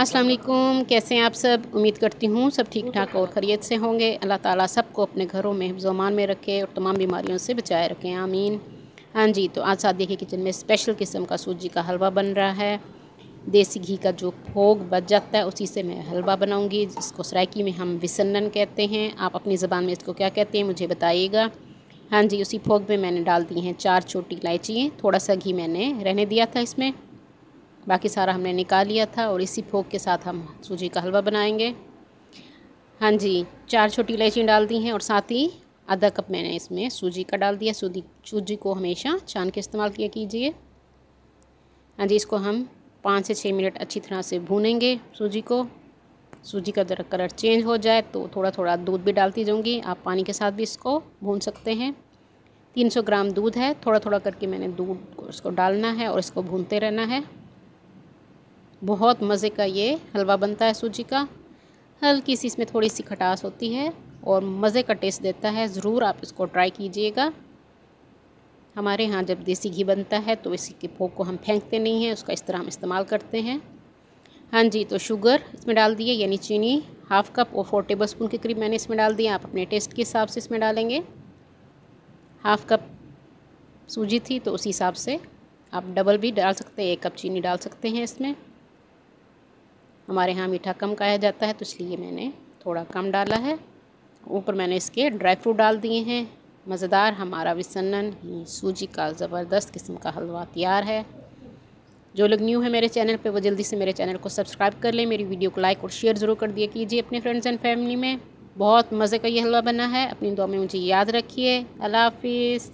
अस्सलाम वालेकुम। कैसे हैं आप सब? उम्मीद करती हूँ सब ठीक ठाक और खैरियत से होंगे। अल्लाह ताला सबको अपने घरों में हिफ्ज़ अमान में रखे और तमाम बीमारियों से बचाए रखें, आमीन। हाँ जी, तो आज साथ देखिए किचन में स्पेशल किस्म का सूजी का हलवा बन रहा है। देसी घी का जो भोग बच जाता है उसी से मैं हलवा बनाऊँगी, जिसको सराइकी में हम विसन्नन कहते हैं। आप अपनी ज़बान में इसको क्या कहते हैं मुझे बताइएगा। हाँ जी, उसी भोग में मैंने डाल दी हैं 4 छोटी इलायची। थोड़ा सा घी मैंने रहने दिया था इसमें, बाकी सारा हमने निकाल लिया था। और इसी भोग के साथ हम सूजी का हलवा बनाएंगे। हाँ जी, 4 छोटी इलायची डाल दी हैं और साथ ही आधा कप मैंने इसमें सूजी का डाल दिया। सूजी को हमेशा छान के इस्तेमाल किया कीजिए। हाँ जी, इसको हम 5 से 6 मिनट अच्छी तरह से भूनेंगे सूजी को। सूजी का ज़रा कलर चेंज हो जाए तो थोड़ा थोड़ा दूध भी डालती जाऊँगी। आप पानी के साथ भी इसको भून सकते हैं। 300 ग्राम दूध है, थोड़ा थोड़ा करके मैंने दूध को इसको डालना है और इसको भूनते रहना है। बहुत मज़े का ये हलवा बनता है सूजी का। हल्की सी इसमें थोड़ी सी खटास होती है और मज़े का टेस्ट देता है। ज़रूर आप इसको ट्राई कीजिएगा। हमारे यहाँ जब देसी घी बनता है तो इसी के भोग को हम फेंकते नहीं हैं, उसका इस तरह हम इस्तेमाल करते हैं। हाँ जी, तो शुगर इसमें डाल दिए, यानी चीनी 1/2 कप और 4 टेबल स्पून के करीब मैंने इसमें डाल दिया। आप अपने टेस्ट के हिसाब से इसमें डालेंगे। 1/2 कप सूजी थी तो उसी हिसाब से आप डबल भी डाल सकते हैं, 1 कप चीनी डाल सकते हैं इसमें। हमारे यहाँ मीठा कम खाया जाता है तो इसलिए मैंने थोड़ा कम डाला है। ऊपर मैंने इसके ड्राई फ्रूट डाल दिए हैं। मज़ेदार हमारा विसन्नन सूजी का ज़बरदस्त किस्म का हलवा तैयार है। जो लोग न्यू है मेरे चैनल पे वो जल्दी से मेरे चैनल को सब्सक्राइब कर लें। मेरी वीडियो को लाइक और शेयर ज़रूर कर दिया कीजिए अपने फ्रेंड्स एंड फैमिली में। बहुत मज़े का ये हलवा बना है। अपनी दुआ में मुझे याद रखिए। अल्लाह हाफिज़।